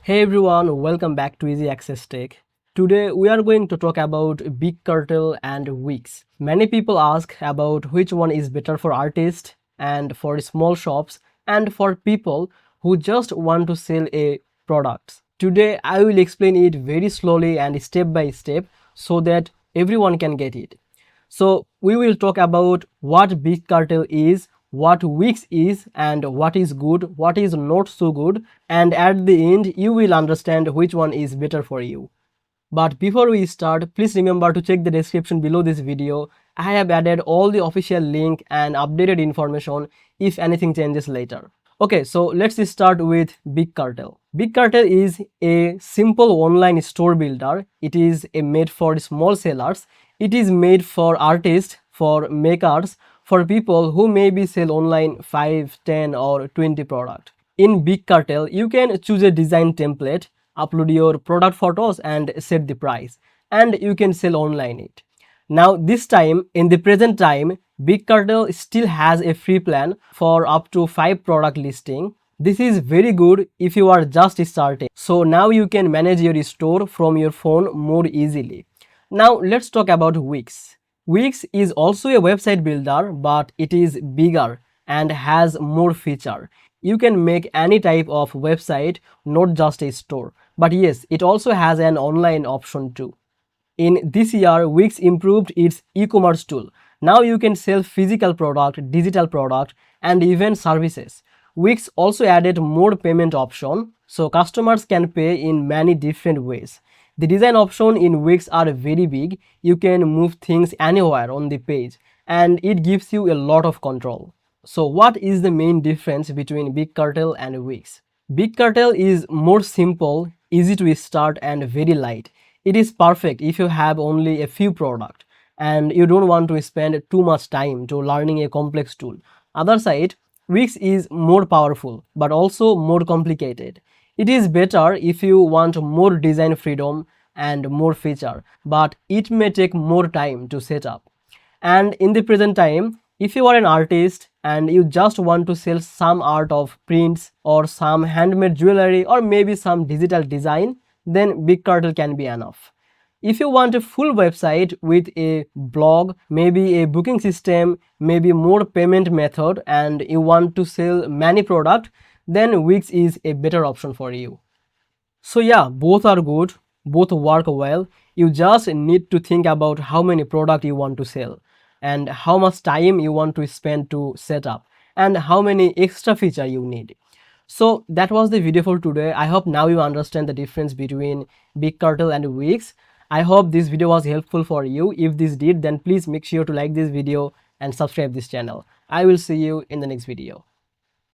Hey everyone, welcome back to Easy Access Tech. Today we are going to talk about Big Cartel and Wix. Many people ask about which one is better for artists and for small shops and for people who just want to sell a product. Today I will explain it very slowly and step by step so that everyone can get it. So we will talk about what Big Cartel is, what Wix is, and what is good, what is not so good, and at the end you will understand which one is better for you. But before we start, please remember to check the description below this video. I have added all the official link and updated information if anything changes later. Okay, so let's start with Big Cartel. Big Cartel is a simple online store builder. It is made for small sellers. It is made for artists, for makers, for people who maybe sell online 5, 10 or 20 products. In Big Cartel, you can choose a design template, upload your product photos and set the price, and you can sell online it. Now this time, in the present time, Big Cartel still has a free plan for up to 5 product listing. This is very good if you are just starting. So now you can manage your store from your phone more easily. Now let's talk about Wix. Wix is also a website builder, but it is bigger and has more feature. You can make any type of website, not just a store. But yes, it also has an online option too. In this year, Wix improved its e-commerce tool. Now you can sell physical product, digital product, and even services. Wix also added more payment option, so customers can pay in many different ways. The design option in Wix are very big. You can move things anywhere on the page, and it gives you a lot of control. So what is the main difference between Big Cartel and Wix? Big Cartel is more simple, easy to start and very light. It is perfect if you have only a few products and you don't want to spend too much time to learning a complex tool. Other side, Wix is more powerful but also more complicated. It is better if you want more design freedom and more feature, but it may take more time to set up. And in the present time, if you are an artist and you just want to sell some art of prints or some handmade jewelry or maybe some digital design, then Big Cartel can be enough. If you want a full website with a blog, maybe a booking system, maybe more payment method, and you want to sell many products, then Wix is a better option for you. So yeah, both are good, both work well. You just need to think about how many products you want to sell and how much time you want to spend to set up and how many extra feature you need. So that was the video for today. I hope now you understand the difference between Big Cartel and Wix. I hope this video was helpful for you. If this did, then please make sure to like this video and subscribe this channel. I will see you in the next video.